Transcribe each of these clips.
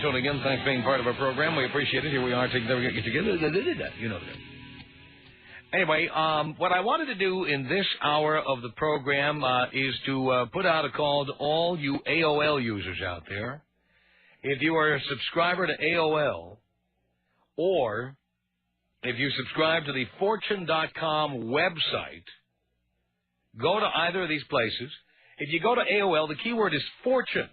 tuning in. Thanks for being part of our program. We appreciate it. Here we are together. You know that. Anyway, what I wanted to do in this hour of the program is to put out a call to all you AOL users out there. If you are a subscriber to AOL, or if you subscribe to the Fortune.com website, go to either of these places. If you go to AOL, the keyword is Fortune.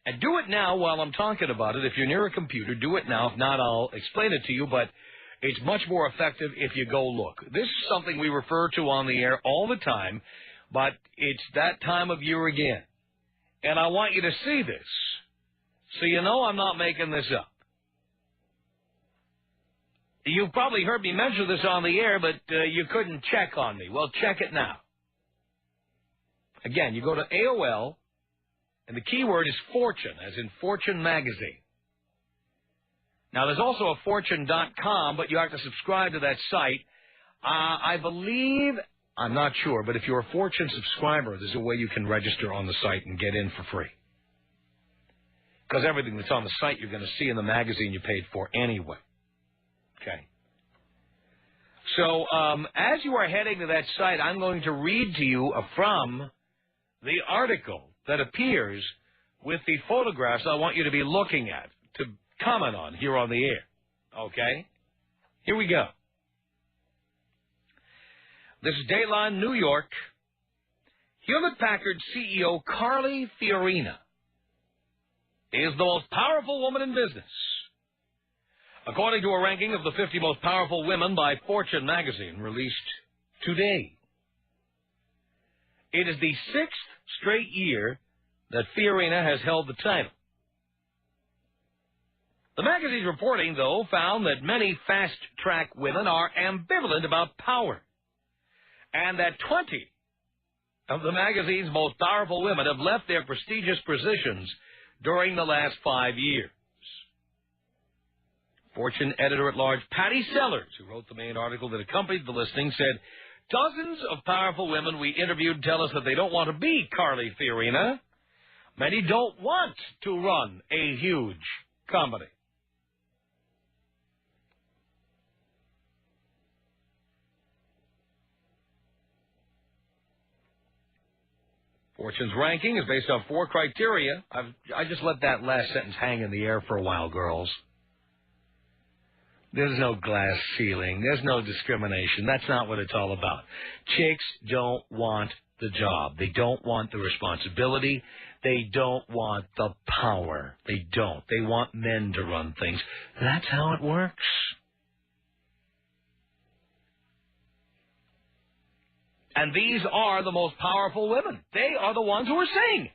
And do it now while I'm talking about it. If you're near a computer, do it now. If not, I'll explain it to you, but it's much more effective if you go look. This is something we refer to on the air all the time, but it's that time of year again. And I want you to see this, so you know I'm not making this up. You've probably heard me mention this on the air, but you couldn't check on me. Well, check it now. Again, you go to AOL, and the keyword is Fortune, as in Fortune magazine. Now, there's also a Fortune.com, but you have to subscribe to that site. I believe, I'm not sure, but if you're a Fortune subscriber, there's a way you can register on the site and get in for free. Because everything that's on the site you're going to see in the magazine you paid for anyway. Okay. So, as you are heading to that site, I'm going to read to you from the article that appears with the photographs I want you to be looking at, to comment on here on the air. Okay? Here we go. This is Dayline, New York. Hewlett-Packard CEO Carly Fiorina is the most powerful woman in business, according to a ranking of the 50 most powerful women by Fortune magazine released today. It is the 6th straight year that Fiorina has held the title. The magazine's reporting, though, found that many fast-track women are ambivalent about power, and that 20 of the magazine's most powerful women have left their prestigious positions during the last 5 years. Fortune editor-at-large Patty Sellers, who wrote the main article that accompanied the listing, said, "Dozens of powerful women we interviewed tell us that they don't want to be Carly Fiorina. Many don't want to run a huge company." Fortune's ranking is based on 4 criteria. I just let that last sentence hang in the air for a while, girls. There's no glass ceiling. There's no discrimination. That's not what it's all about. Chicks don't want the job. They don't want the responsibility. They don't want the power. They don't. They want men to run things. That's how it works. And these are the most powerful women. They are the ones who are saying it.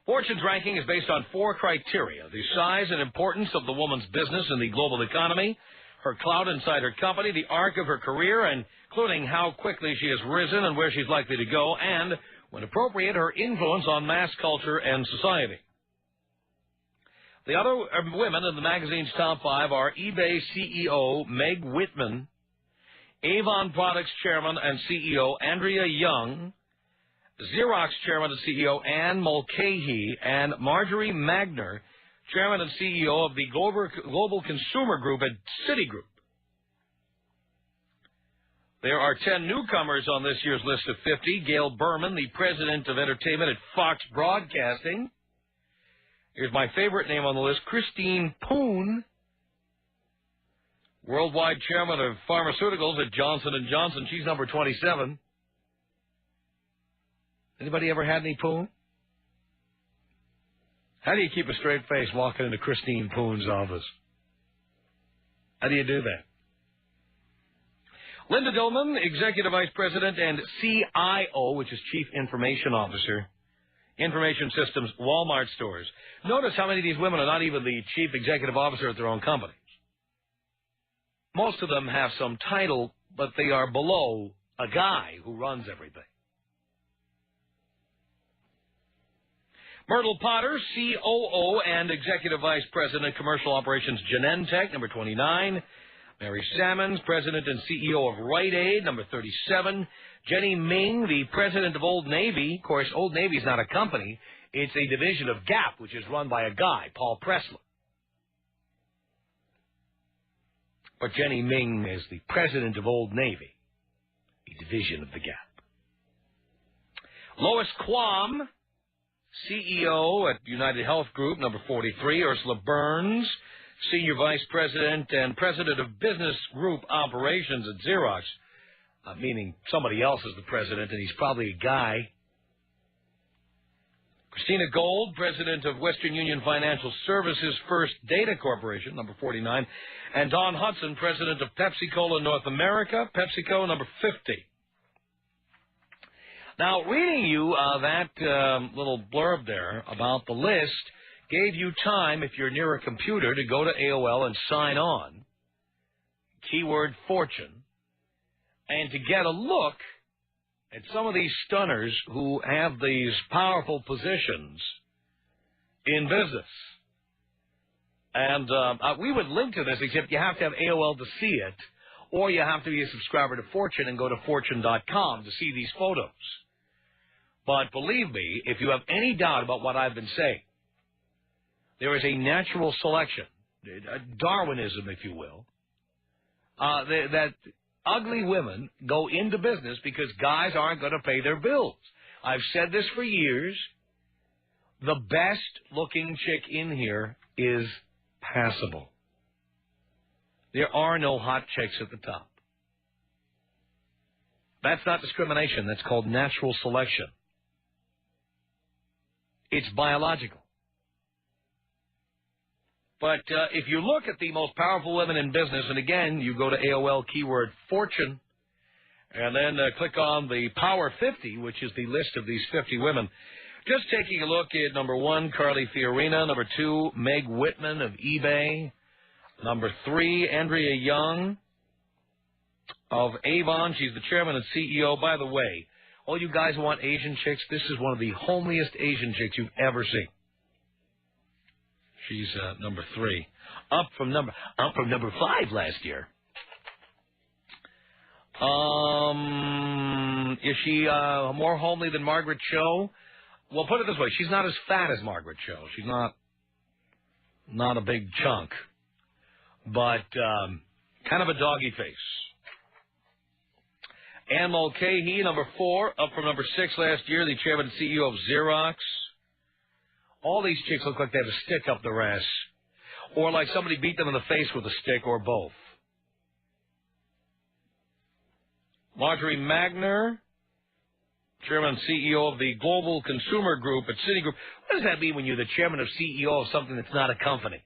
Fortune's ranking is based on 4 criteria: the size and importance of the woman's business in the global economy, her clout inside her company, the arc of her career, including how quickly she has risen and where she's likely to go, and, when appropriate, her influence on mass culture and society. The other women in the magazine's top 5 are eBay CEO Meg Whitman, Avon Products Chairman and CEO Andrea Young, Xerox Chairman and CEO Anne Mulcahy, and Marjorie Magner, Chairman and CEO of the Global Consumer Group at Citigroup. There are 10 newcomers on this year's list of 50. Gail Berman, the President of Entertainment at Fox Broadcasting. Here's my favorite name on the list, Christine Poon, Worldwide Chairman of Pharmaceuticals at Johnson & Johnson. She's number 27. Anybody ever had any Poon? How do you keep a straight face walking into Christine Poon's office? How do you do that? Linda Dillman, Executive Vice President and CIO, which is Chief Information Officer, Information Systems, Walmart stores. Notice how many of these women are not even the Chief Executive Officer at their own companies. Most of them have some title, but they are below a guy who runs everything. Myrtle Potter, COO and Executive Vice President, Commercial Operations, Genentech, number 29. Mary Sammons, President and CEO of Rite Aid, number 37. Jenny Ming, the President of Old Navy. Of course, Old Navy is not a company. It's a division of Gap, which is run by a guy, Paul Pressler. But Jenny Ming is the President of Old Navy, a division of the Gap. Lois Quam, CEO at United Health Group, number 43. Ursula Burns, Senior Vice President and President of Business Group Operations at Xerox, meaning somebody else is the president, and he's probably a guy. Christina Gold, President of Western Union Financial Services First Data Corporation, number 49. And Don Hudson, President of Pepsi-Cola North America, PepsiCo, number 50. Now, reading you that little blurb there about the list gave you time, if you're near a computer, to go to AOL and sign on, keyword fortune, and to get a look at some of these stunners who have these powerful positions in business. And we would link to this, except you have to have AOL to see it, or you have to be a subscriber to Fortune and go to Fortune.com to see these photos. But believe me, if you have any doubt about what I've been saying, there is a natural selection, Darwinism, if you will, that ugly women go into business because guys aren't going to pay their bills. I've said this for years. The best-looking chick in here is passable. There are no hot chicks at the top. That's not discrimination. That's called natural selection. It's biological. But if you look at the most powerful women in business, and again, you go to AOL keyword fortune, and then click on the Power 50, which is the list of these 50 women. Just taking a look at number 1, Carly Fiorina. Number 2, Meg Whitman of eBay. Number 3, Andrea Young of Avon. She's the chairman and CEO. By the way, all you guys who want Asian chicks, this is one of the homeliest Asian chicks you've ever seen. She's number 3, up from number 5 last year. Is she more homely than Margaret Cho? Well, put it this way: she's not as fat as Margaret Cho. She's not a big chunk, but kind of a doggy face. Ann Mulcahy, number 4, up from number 6 last year. The chairman and CEO of Xerox. All these chicks look like they have a stick up their ass, or like somebody beat them in the face with a stick, or both. Marjorie Magner, chairman and CEO of the Global Consumer Group at Citigroup. What does that mean when you're the chairman of CEO of something that's not a company?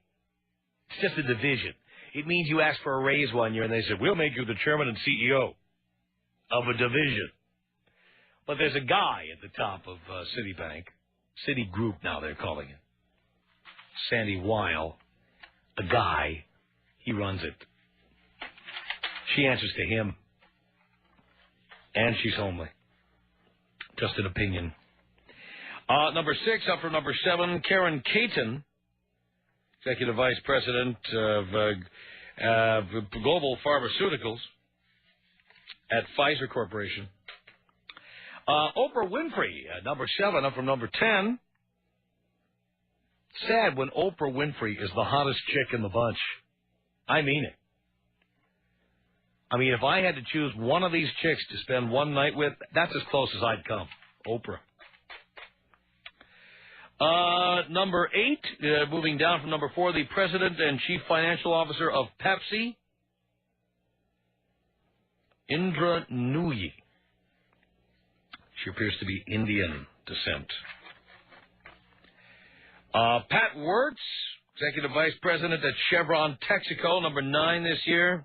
It's just a division. It means you asked for a raise one year, and they said, we'll make you the chairman and CEO of a division. But there's a guy at the top of Citibank. Citigroup now they're calling it. Sandy Weil, a guy, he runs it. She answers to him. And she's homely. Just an opinion. Number 6, up from number 7, Karen Caton, Executive Vice President of Global Pharmaceuticals at Pfizer Corporation. Oprah Winfrey, number 7, up from number 10. Sad when Oprah Winfrey is the hottest chick in the bunch. I mean it. I mean, if I had to choose one of these chicks to spend one night with, that's as close as I'd come. Oprah. Number 8, moving down from number 4, the President and Chief Financial Officer of Pepsi, Indra Nooyi. She appears to be Indian descent. Pat Wirtz, Executive Vice President at Chevron Texaco, number 9 this year.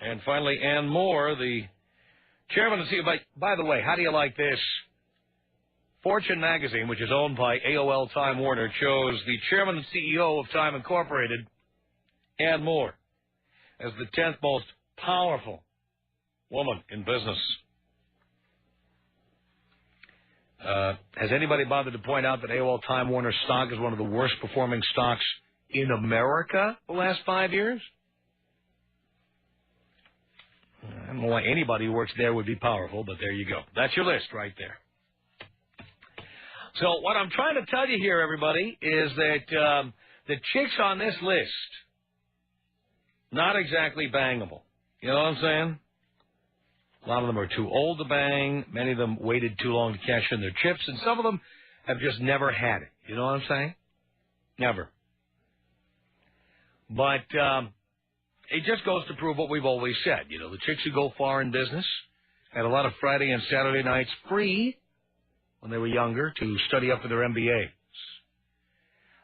And finally, Ann Moore, the chairman and CEO. By the way, how do you like this? Fortune magazine, which is owned by AOL Time Warner, chose the chairman and CEO of Time Incorporated, Ann Moore, as the 10th most powerful woman in business. Has anybody bothered to point out that AOL Time Warner stock is one of the worst performing stocks in America the last 5 years? don't know why anybody who works there would be powerful, but there you go. That's your list right there. So what I'm trying to tell you here, everybody, is that the chicks on this list, not exactly bangable. You know what I'm saying? A lot of them are too old to bang. Many of them waited too long to cash in their chips, and some of them have just never had it. You know what I'm saying? Never. But it just goes to prove what we've always said. You know, the chicks who go far in business had a lot of Friday and Saturday nights free when they were younger to study up for their MBAs.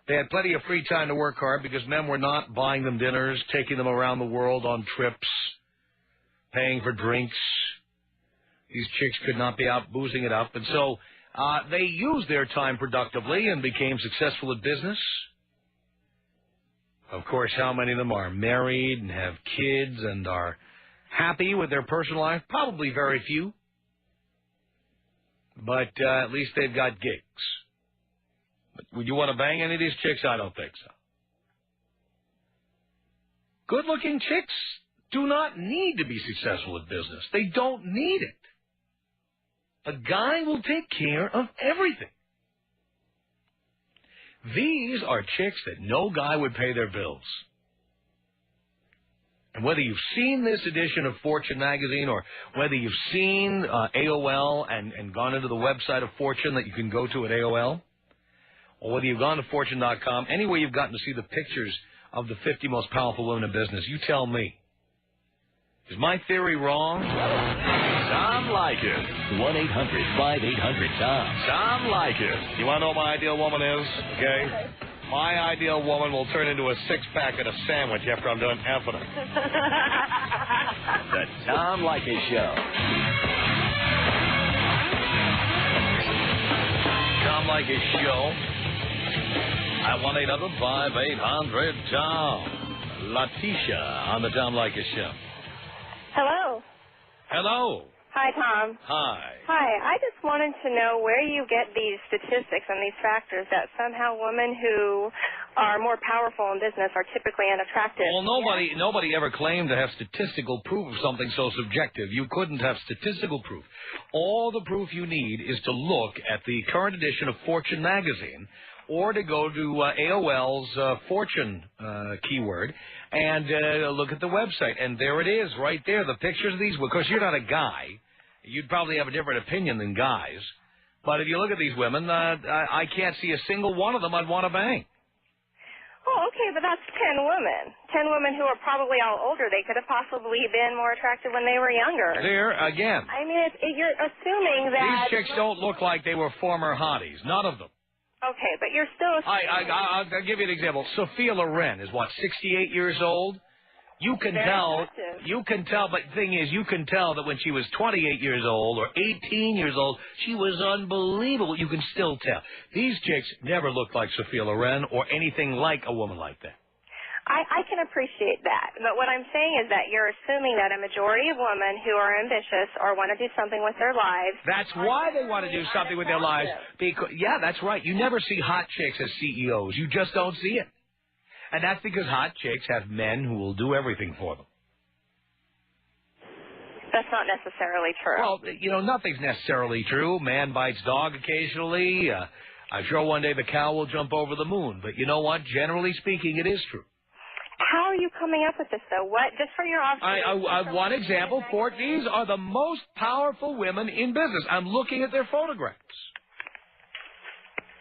They had plenty of free time to work hard because men were not buying them dinners, taking them around the world on trips, paying for drinks. These chicks could not be out boozing it up. And so they used their time productively and became successful at business. Of course, how many of them are married and have kids and are happy with their personal life? Probably very few. But at least they've got gigs. But would you want to bang any of these chicks? I don't think so. Good-looking chicks do not need to be successful at business. They don't need it. A guy will take care of everything. These are chicks that no guy would pay their bills. And whether you've seen this edition of Fortune magazine or whether you've seen AOL and gone into the website of Fortune that you can go to at AOL, or whether you've gone to Fortune.com, anywhere you've gotten to see the pictures of the 50 most powerful women in business, you tell me. Is my theory wrong? Tom Leykis. 1-800-5800-TOM. Tom Leykis. You want to know what my ideal woman is? Okay. My ideal woman will turn into a six-pack and a sandwich after I'm done effing her. The Tom Leykis Show. Tom Leykis Show at 1-800-5800-TOM. Letitia on the Tom Leykis Show. Hello. Hello. Hi, Tom. Hi. Hi. I just wanted to know where you get these statistics and these factors that somehow women who are more powerful in business are typically unattractive. Well, nobody ever claimed to have statistical proof of something so subjective. You couldn't have statistical proof. All the proof you need is to look at the current edition of Fortune magazine or to go to AOL's Fortune keyword and look at the website. And there it is right there, the pictures of these. Because you're not a guy. You'd probably have a different opinion than guys. But if you look at these women, I can't see a single one of them I'd want to bang. Oh, okay, but that's 10 women. 10 women who are probably all older. They could have possibly been more attractive when they were younger. There, again. I mean, you're assuming that... These chicks don't look like they were former hotties. None of them. Okay, but you're still... I'll give you an example. Sophia Loren is, 68 years old? You can tell, but the thing is, you can tell that when she was 28 years old or 18 years old, she was unbelievable. You can still tell. These chicks never looked like Sophia Loren or anything like a woman like that. I can appreciate that. But what I'm saying is that you're assuming that a majority of women who are ambitious or want to do something with their lives... That's why they want to do something with their lives. Because, yeah, that's right. You never see hot chicks as CEOs. You just don't see it. And that's because hot chicks have men who will do everything for them. That's not necessarily true. Well, nothing's necessarily true. Man bites dog occasionally. I'm sure one day the cow will jump over the moon. But you know what? Generally speaking, it is true. How are you coming up with this, though? What? Just for your observation. One example. These are the most powerful women in business. I'm looking at their photographs.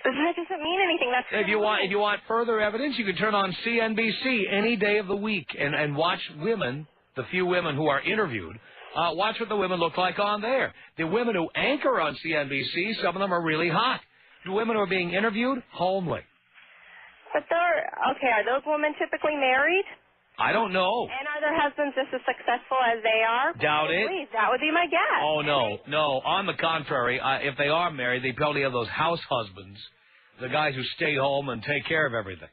That doesn't mean anything. That's if you want further evidence, you can turn on CNBC any day of the week and watch women, the few women who are interviewed, watch what the women look like on there. The women who anchor on CNBC, some of them are really hot. The women who are being interviewed, homely. But are those women typically married? I don't know. And are their husbands just as successful as they are? Doubt it. Please, that would be my guess. Oh, no. On the contrary, if they are married, they probably have those house husbands, the guys who stay home and take care of everything.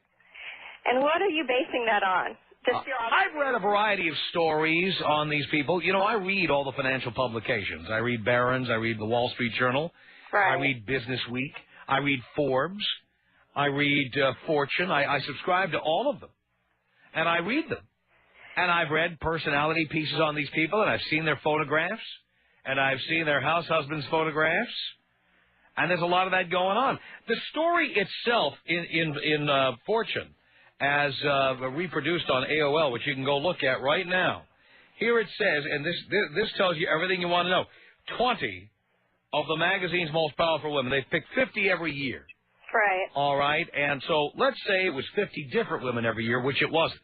And what are you basing that on? I've read a variety of stories on these people. I read all the financial publications. I read Barron's. I read the Wall Street Journal. Right. I read Business Week. I read Forbes. I read Fortune. I subscribe to all of them. And I read them. And I've read personality pieces on these people, and I've seen their photographs, and I've seen their house husbands' photographs, and there's a lot of that going on. The story itself in Fortune, as reproduced on AOL, which you can go look at right now, here it says, and this tells you everything you want to know, 20 of the magazine's most powerful women. They've picked 50 every year. Right. All right, and so let's say it was 50 different women every year, which it wasn't.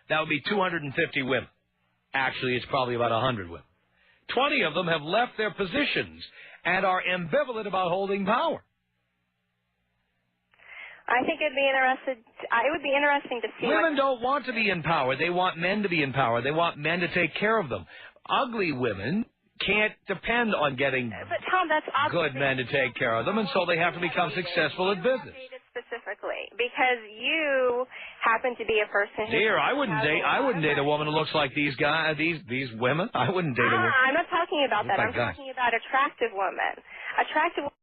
That would be 250 women. Actually, it's probably about 100 women. 20 of them have left their positions and are ambivalent about holding power. I think it would be interesting to see. Women don't want to be in power. They want men to be in power. They want men to take care of them. Ugly women can't depend on getting but Tom, that's good men to take care of them, and so they have to become successful at business. Specifically, because you happen to be a person who... Dear, I wouldn't date a woman who looks like these women. I wouldn't date a woman. I'm not talking about that. I'm talking about attractive women. Attractive women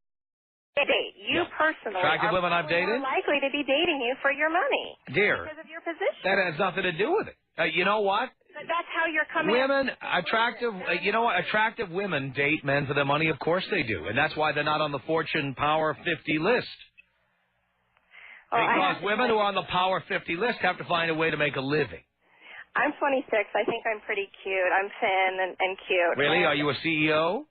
date. You personally attractive women I've dated? More likely to be dating you for your money. Dear, because of your position. That has nothing to do with it. You know what? But that's how you're coming. Women, attractive women date men for their money. Of course they do, and that's why they're not on the Fortune Power 50 list. Because women who are on the Power 50 list have to find a way to make a living. I'm 26. I think I'm pretty cute. I'm thin and cute. Really? Are you a CEO?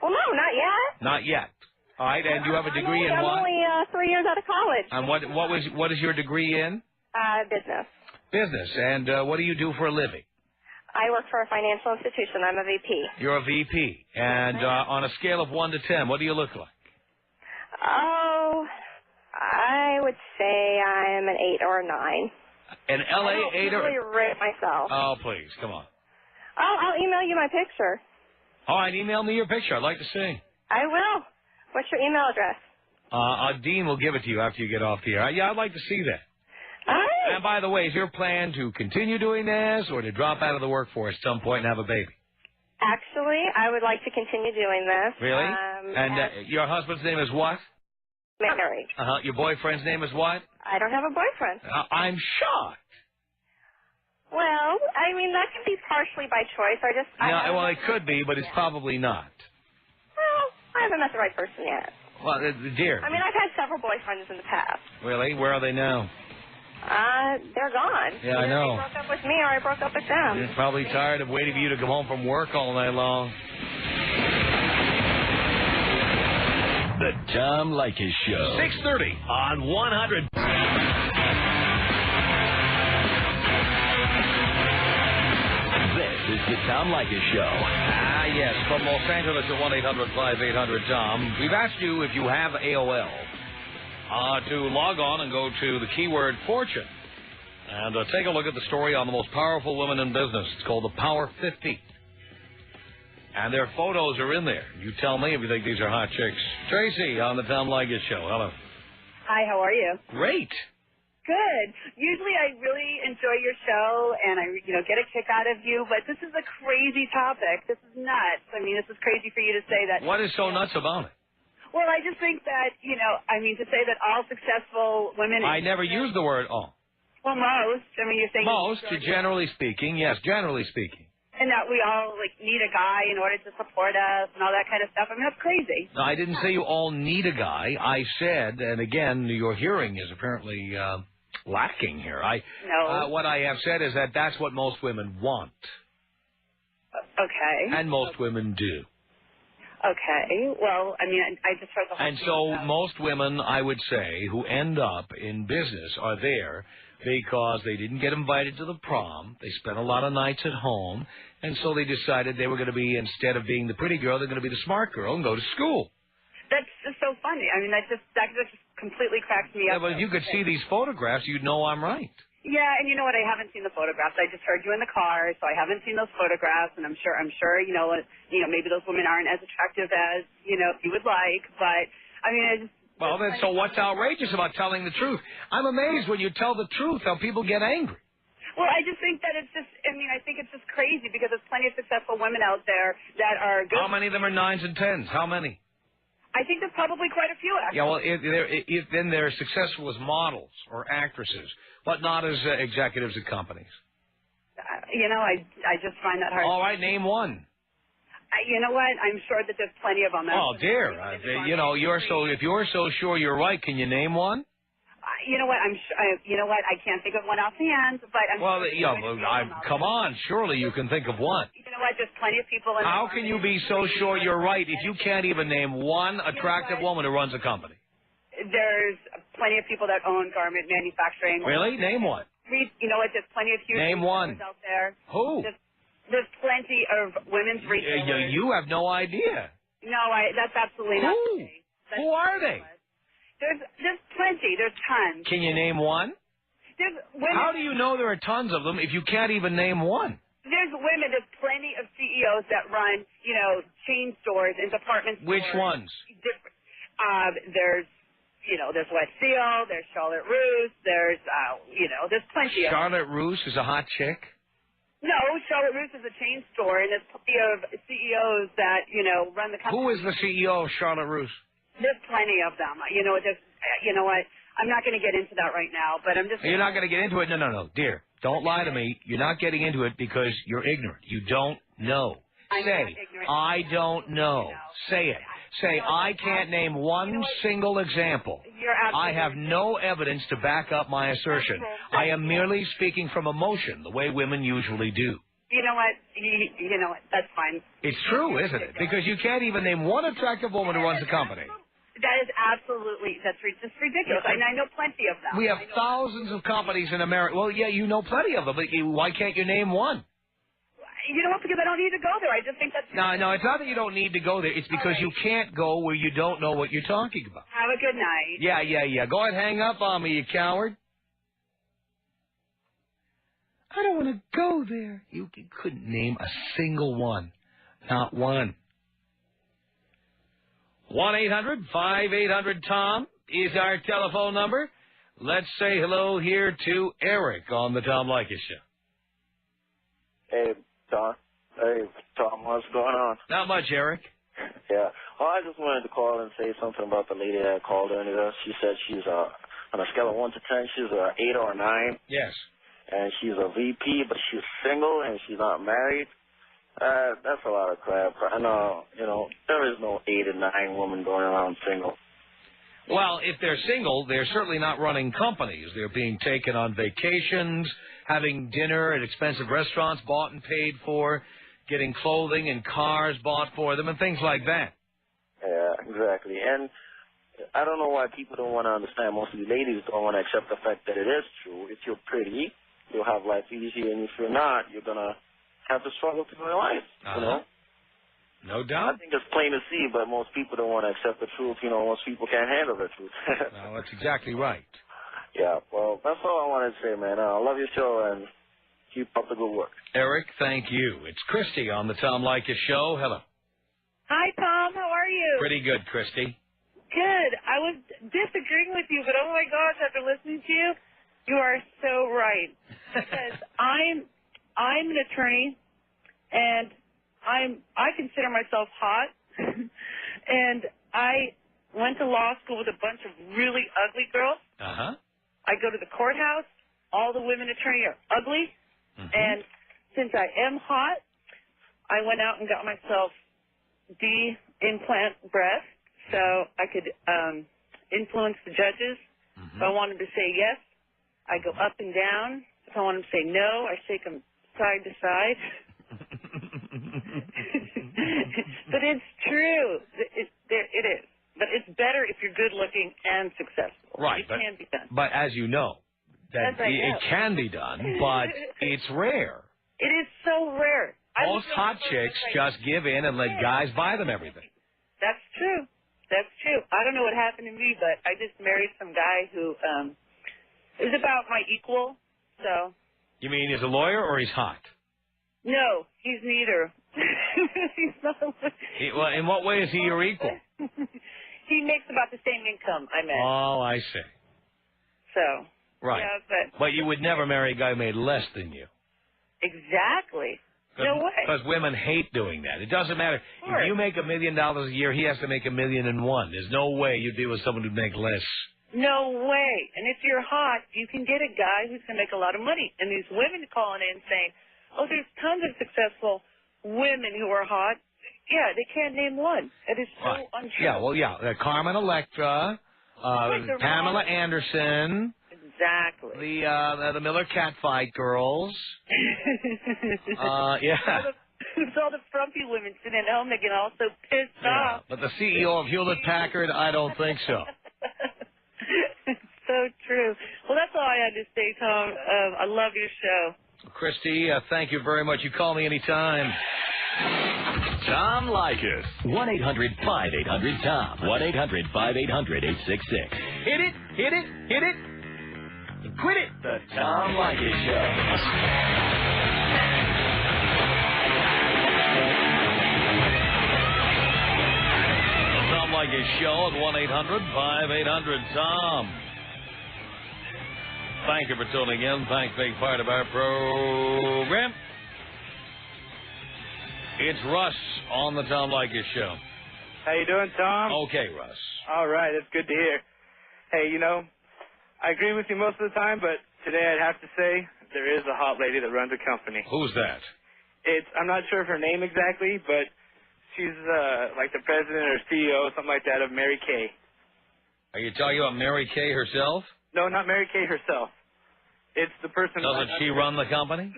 Well, no, not yet. Not yet. All right, and you have a degree in what? I'm only 3 years out of college. And what is your degree in? Business. Business. And what do you do for a living? I work for a financial institution. I'm a VP. You're a VP. And on a scale of 1 to 10, what do you look like? Oh, I would say I'm an 8 or a 9. An LA 8 or... I don't really rate myself. Oh, please, come on. Oh, I'll email you my picture. All right, email me your picture. I'd like to see. I will. What's your email address? Dean will give it to you after you get off the air. Yeah, I'd like to see that. All right. And by the way, is your plan to continue doing this or to drop out of the workforce at some point and have a baby? Actually, I would like to continue doing this. Really? And your husband's name is what? Married. Your boyfriend's name is what? I don't have a boyfriend. I'm shocked. Well, I mean, that can be partially by choice. Well, it could be, but it's probably not. Well, I haven't met the right person yet. Well, dear. I mean, I've had several boyfriends in the past. Really? Where are they now? They're gone. Yeah, I know. They broke up with me or I broke up with them. They're probably tired of waiting for you to come home from work all night long. The Tom Leykis Show. 6:30 on 100. This is the Tom Leykis Show. Yes, from Los Angeles at 1-800-5800-TOM. We've asked you if you have AOL to log on and go to the keyword Fortune and take a look at the story on the most powerful women in business. It's called the Power 50. And their photos are in there. You tell me if you think these are hot chicks. Tracy on the Tom Leykis Show. Hello. Hi, how are you? Great. Good. Usually I really enjoy your show and I, get a kick out of you, but this is a crazy topic. This is nuts. I mean, this is crazy for you to say that. What is so nuts about it? Well, I just think that, to say that all successful women... I never use the word all. Well, most. I mean, you're saying... Most, generally speaking. Yes, generally speaking. And that we all, need a guy in order to support us and all that kind of stuff. I mean, that's crazy. No, I didn't say you all need a guy. I said, and again, your hearing is apparently lacking here. No. What I have said is that that's what most women want. Okay. And most women do. Okay. Well, I mean, I just heard the whole And thing so about... most women, I would say, who end up in business are there because they didn't get invited to the prom. They spent a lot of nights at home. And so they decided they were going to be, instead of being the pretty girl, they're going to be the smart girl and go to school. That's just so funny. I mean, that just completely cracks me up. Yeah, but if you could see these photographs, you'd know I'm right. Yeah, and you know what? I haven't seen the photographs. I just heard you in the car, so I haven't seen those photographs. And I'm sure, maybe those women aren't as attractive as you would like. But I mean, I just. Well, then, so what's outrageous about telling the truth? I'm amazed when you tell the truth how people get angry. Well, I just think that I think it's just crazy because there's plenty of successful women out there that are good. How many of them are 9s and 10s? How many? I think there's probably quite a few, actually. Yeah, well, then they're successful as models or actresses, but not as executives at companies. I just find that hard. All right, name one. You know what? I'm sure that there's plenty of them. Oh, dear. If you're so sure you're right, can you name one? You know what? I can't think of one offhand, but come on. Surely you can think of one. You know what? There's plenty of people. How can you be so sure you're right if you can't even name one attractive woman who runs a company? There's plenty of people that own garment manufacturing. Really? Name one. You know what? There's plenty of huge name one out there. Who? There's plenty of women's retailers. You have no idea. No, that's absolutely not the case. Who are they? There's plenty. There's tons. Can you name one? There's women. How do you know there are tons of them if you can't even name one? There's women. There's plenty of CEOs that run, chain stores and department stores. Which ones? There's West Seal. There's Charlotte Russe. There's plenty of. Charlotte Russe is a hot chick? No, Charlotte Russe is a chain store, and there's plenty of CEOs that, run the company. Who is the CEO of Charlotte Russe? There's plenty of them. You know what? I'm not going to get into that right now, but I'm just... You're not going to get into it? No. Dear, don't lie to me. You're not getting into it because you're ignorant. You don't know. Say, I don't know. Say it. Say, I can't name one single example. I have no evidence to back up my assertion. I am merely speaking from emotion, the way women usually do. You know what? You know what? That's fine. It's true, isn't it? Because you can't even name one attractive woman who runs a company. That is absolutely, that's just ridiculous. I know plenty of them. We have thousands of companies in America. Well, yeah, you know plenty of them, but why can't you name one? You know what? Because I don't need to go there. I just think that's... No, it's not that you don't need to go there. It's because you can't go where you don't know what you're talking about. Have a good night. Yeah. Go ahead, hang up on me, you coward. I don't want to go there. You couldn't name a single one. Not one. 1-800-5800-TOM is our telephone number. Let's say hello here to Eric on the Tom Leykis Show. Hey, Tom. What's going on? Not much, Eric. Yeah. Well, I just wanted to call and say something about the lady that called earlier. She said she's on a scale of 1 to 10, she's an 8 or a 9. Yes. And she's a VP, but she's single and she's not married. That's a lot of crap. I know, there is no 8 or 9 woman going around single. Well, if they're single, they're certainly not running companies. They're being taken on vacations, having dinner at expensive restaurants bought and paid for, getting clothing and cars bought for them, and things like that. Yeah, exactly. And I don't know why people don't want to understand. Most of the ladies don't want to accept the fact that it is true. If you're pretty, you'll have life easy, and if you're not, you're going to have to struggle through your life, No doubt. I think it's plain to see, but most people don't want to accept the truth. Most people can't handle the truth. No, that's exactly right. Yeah, well, that's all I wanted to say, man. I love your show, and keep up the good work. Eric, thank you. It's Christy on the Tom Leykis Show. Hello. Hi, Tom. How are you? Pretty good, Christy. Good. I was disagreeing with you, but oh my gosh, after listening to you, you are so right. Because I'm an attorney, and I consider myself hot, and I went to law school with a bunch of really ugly girls. Uh-huh. I go to the courthouse. All the women attorneys are ugly, and since I am hot, I went out and got myself implant breast so I could influence the judges. If I want them to say yes, I go up and down. If I want them to say no, I shake them side to side. But it's true. It is. But it's better if you're good looking and successful. Right. It can be done. But as you know, it can be done, but it's rare. It is so rare. Most hot chicks just give in and let guys buy them everything. That's true. That's true. I don't know what happened to me, but I just married some guy who is about my equal. So. You mean he's a lawyer or he's hot? No, he's neither. He's not. Well, in what way is he your equal? He makes about the same income I made. Oh, I see. So. Right. Yeah, but you would never marry a guy who made less than you. Exactly. No way. Because women hate doing that. It doesn't matter. If you make $1 million a year, he has to make $1,000,001. There's no way you'd be with someone who'd make less. No way. And if you're hot, you can get a guy who's going to make a lot of money. And these women calling in saying, Oh, there's tons of successful women who are hot. Yeah, they can't name one. It is so untrue. Yeah, well, yeah. Carmen Electra, Pamela Anderson. Exactly. The Miller Catfight girls. Yeah. It's all the frumpy women sitting at home getting all so pissed off. But the CEO of Hewlett Packard, I don't think so. It's so true. Well, that's all I had to say, Tom. I love your show. Christy, thank you very much. You call me anytime. Tom Leykis. 1-800-5800-TOM. 1-800-5800-866. Hit it, hit it, hit it. Quit it. The Tom Leykis Show. Tom Leykis Show at 1-800-5800-TOM. Thank you for tuning in. Thanks, big part of our program. It's Russ on the Tom Leykis Show. How you doing, Tom? Okay, Russ. All right, it's good to hear. Hey, I agree with you most of the time, but today I'd have to say there is a hot lady that runs a company. Who's that? I'm not sure of her name exactly, but she's like the president or CEO, something like that, of Mary Kay. Are you talking about Mary Kay herself? No, not Mary Kay herself. It's the person. Doesn't she run the company?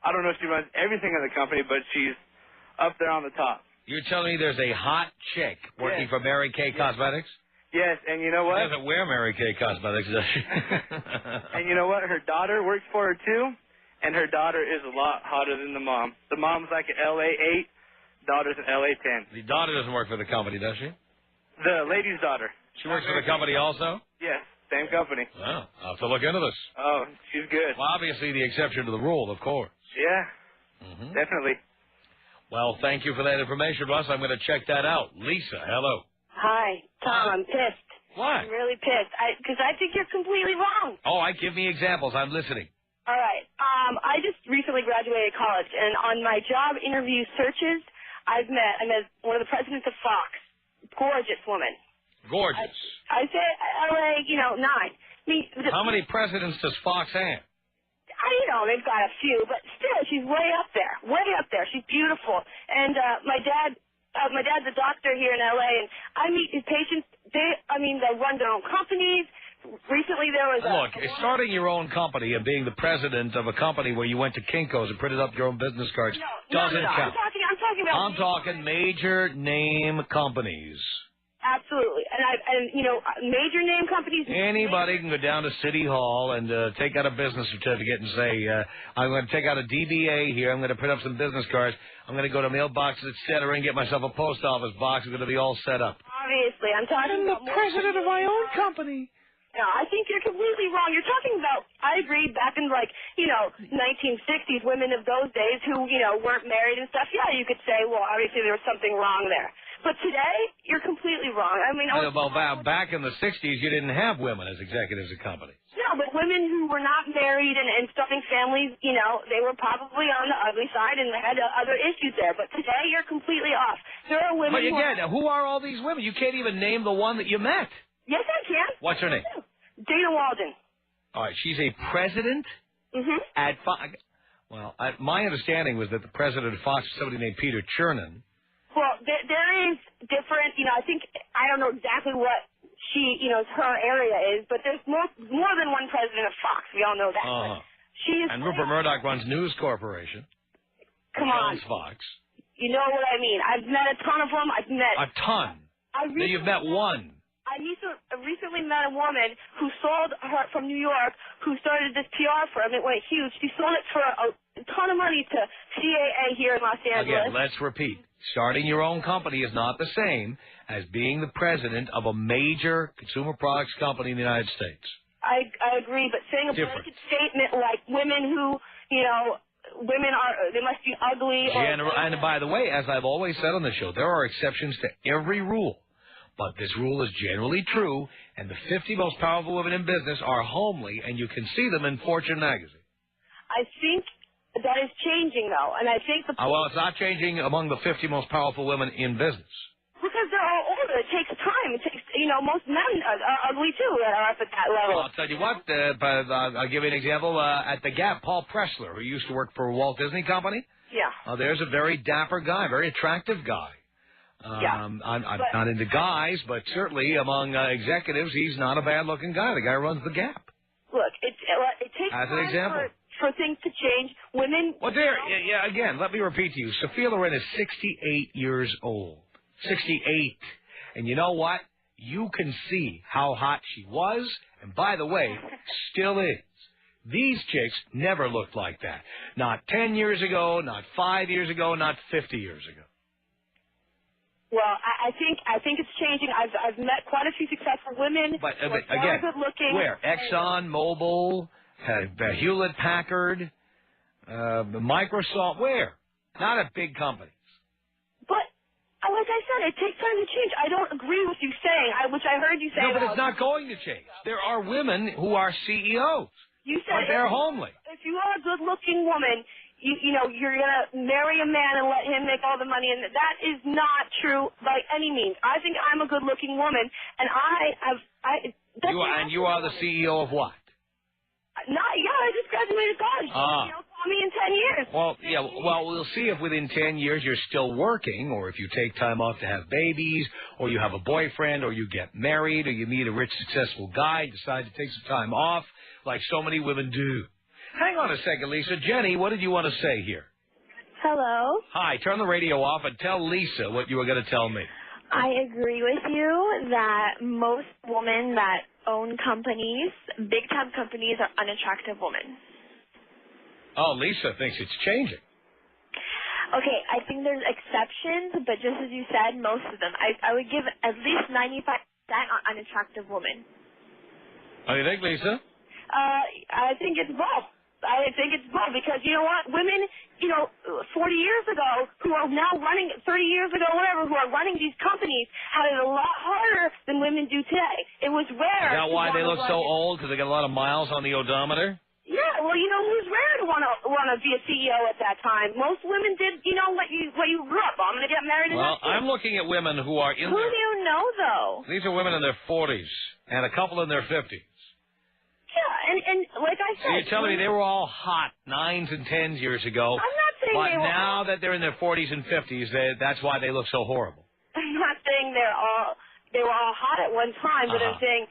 I don't know if she runs everything in the company, but she's up there on the top. You're telling me there's a hot chick working for Mary Kay Cosmetics? Yes, and you know what? She doesn't wear Mary Kay Cosmetics, does she? And you know what? Her daughter works for her, too, and her daughter is a lot hotter than the mom. The mom's like an LA 8, daughter's an LA 10. The daughter doesn't work for the company, does she? The lady's daughter. She works for the company also? Yes, same company. Oh, I'll have to look into this. Oh, she's good. Well, obviously the exception to the rule, of course. Yeah, definitely. Well, thank you for that information, Russ. I'm going to check that out. Lisa, hello. Hi, Tom. I'm pissed. Why? I'm really pissed. Because I think you're completely wrong. Oh, give me examples. I'm listening. All right. I just recently graduated college, and on my job interview searches, I met one of the presidents of Fox. Gorgeous woman. Gorgeous. I said LA, 9. How many presidents does Fox have? They've got a few, but still, she's way up there. Way up there. She's beautiful. And my dad's a doctor here in LA, and I meet his patients. They run their own companies. Recently, there was Look, starting your own company and being the president of a company where you went to Kinko's and printed up your own business cards doesn't count. I'm talking about. I'm talking major name companies. Absolutely, and major name companies. Anybody can go down to City Hall and take out a business certificate and say, I'm going to take out a DBA here. I'm going to print up some business cards. I'm going to go to mailboxes, etc., and get myself a post office box. It's going to be all set up. Obviously, I'm talking about the president of my own company. No, I think you're completely wrong. You're talking about, I agree, back in 1960s, women of those days who, weren't married and stuff. Yeah, you could say, well, obviously there was something wrong there. But today, you're completely wrong. Back in the 60s, you didn't have women as executives of companies. No, but women who were not married and starting families, they were probably on the ugly side and had other issues there. But today, you're completely off. There are women who are all these women? You can't even name the one that you met. Yes, I can. What's her name? Dana Walden. All right, she's a president at Fox. Well, my understanding was that the president of Fox was somebody named Peter Chernin. Well, there is different, I don't know exactly what her area is, but there's more than one president of Fox. We all know that. And Rupert Murdoch runs News Corporation. Come on. Fox. You know what I mean. I've met a ton of them. A ton? Now you've met one. I recently met a woman who sold her from New York, who started this PR firm. It went huge. She sold it for a ton of money to CAA here in Los Angeles. Again, let's repeat. Starting your own company is not the same as being the president of a major consumer products company in the United States. I agree, but saying a blanket statement like women who, they must be ugly. And by the way, as I've always said on the show, there are exceptions to every rule. But this rule is generally true, and the 50 most powerful women in business are homely, and you can see them in Fortune magazine. I think that is changing, though, and I think well, it's not changing among the 50 most powerful women in business. Because they're all older. It takes time. It takes, most men are ugly too that are up at that level. Well, I'll tell you what, I'll give you an example. At the Gap, Paul Pressler, who used to work for Walt Disney Company. Yeah. There's a very dapper guy, very attractive guy. Yeah. I'm not into guys, but certainly among executives, he's not a bad-looking guy. The guy runs the Gap. Look, it takes As an time example. for things to change. Women. Well, again, let me repeat to you. Sophia Loren is 68 years old. 68. And you know what? You can see how hot she was, and by the way, still is. These chicks never looked like that. Not 10 years ago, not 5 years ago, not 50 years ago. Well, I think it's changing. I've met quite a few successful women. But who are again, good looking. where? Exxon, Mobil, Hewlett Packard, Microsoft. Where? Not at big companies. But like I said, it takes time to change. I don't agree with you saying, which I heard you say. No, but it's not going to change. There are women who are CEOs. You said but they're homely. If you are a good-looking woman, you're gonna marry a man and let him make all the money, and that is not true by any means. I think I'm a good-looking woman, and You are the CEO of what? I just graduated college. Call me in 10 years. Well, yeah. Well, we'll see if within 10 years you're still working, or if you take time off to have babies, or you have a boyfriend, or you get married, or you meet a rich, successful guy, decide to take some time off, like so many women do. Hang on a second, Lisa. Jenny, what did you want to say here? Hello. Hi. Turn the radio off and tell Lisa what you were going to tell me. I agree with you that most women that own companies, big-time companies, are unattractive women. Oh, Lisa thinks it's changing. Okay, I think there's exceptions, but just as you said, most of them. I would give at least 95% on unattractive women. What do you think, Lisa? I think it's both. I think it's both because you know what? Women, 40 years ago who are now running, 30 years ago, whatever, who are running these companies had it a lot harder than women do today. It was rare. Is that why they look so old? Because they got a lot of miles on the odometer? Yeah, well, it was rare to want to be a CEO at that time. Most women did, what you grew up. I'm going to get married. Well, I'm looking at women who are in Who do you know, though? These are women in their 40s and a couple in their 50s. Yeah, and like I said... So you're telling me they were all hot 9s and 10s years ago. I'm not saying but they were... now that they're in their 40s and 50s, that's why they look so horrible. I'm not saying they were all hot at one time, but I'm saying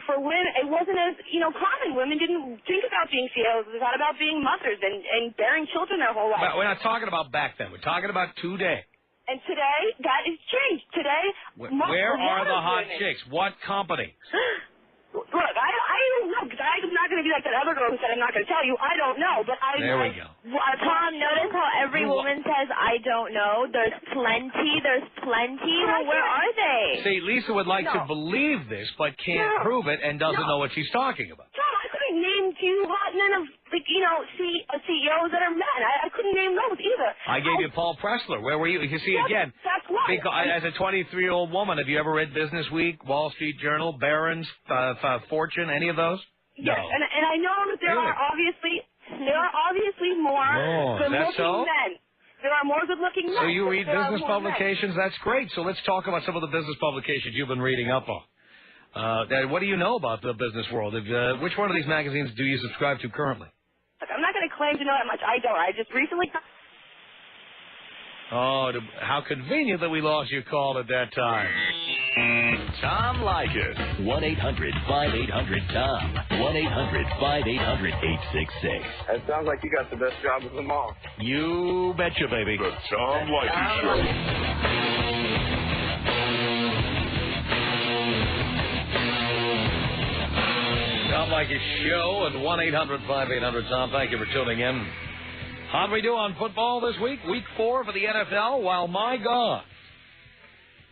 for women, it wasn't as, common. Women didn't think about being CEOs. They thought about being mothers and bearing children their whole life. But we're not talking about back then. We're talking about today. And today, that has changed. Today, where are the hot chicks? What company? Look, I don't know, because I'm not going to be like that other girl who said I'm not going to tell you. I don't know, but There we go. Tom, notice how every woman says, I don't know. There's plenty. Well, where are they? See, Lisa would like to believe this, but can't prove it and doesn't know what she's talking about. Tom, I couldn't name two hot men of, CEOs that are men. I couldn't name those either. I gave you Paul Pressler. Where were you? You see, again, that's why. As a 23-year-old woman, have you ever read Business Week, Wall Street Journal, Barron's, Fortune, any of those? Yes, no. and I know that there are obviously more good-looking men. There are more good-looking men. So you read business publications? That's great. So let's talk about some of the business publications you've been reading up on. What do you know about the business world? Which one of these magazines do you subscribe to currently? Look, I'm not going to claim to know that much. I don't. I just recently... Oh, how convenient that we lost your call at that time. Tom Leykis. 1-800-5800-TOM. 1-800-5800-866. It sounds like you got the best job of them all. You betcha, baby. The Tom Leykis Show. Tom Leykis Show at 1-800-5800-TOM. Thank you for tuning in. How did we do on football this week? Week 4 for the NFL. Well, my God,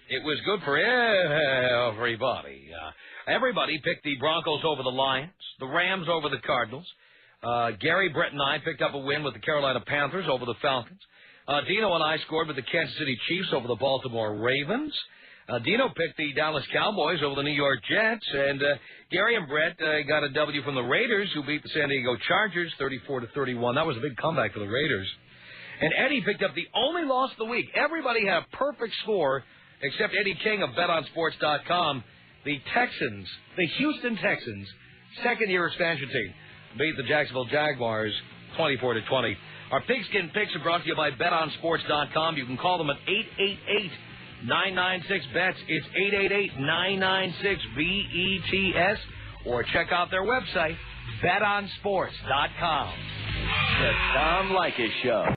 it was good for everybody. Everybody picked the Broncos over the Lions, the Rams over the Cardinals. Gary, Brett, and I picked up a win with the Carolina Panthers over the Falcons. Dino and I scored with the Kansas City Chiefs over the Baltimore Ravens. Dino picked the Dallas Cowboys over the New York Jets, and Gary and Brett got a W from the Raiders, who beat the San Diego Chargers 34-31. That was a big comeback for the Raiders. And Eddie picked up the only loss of the week. Everybody had a perfect score except Eddie King of BetOnSports.com. The Texans, the Houston Texans, second-year expansion team, beat the Jacksonville Jaguars 24-20. Our Pigskin Picks are brought to you by BetOnSports.com. You can call them at 888-996-BETS. It's 888-996-BETS. Or check out their website, BetOnSports.com. The Tom Leykis Show.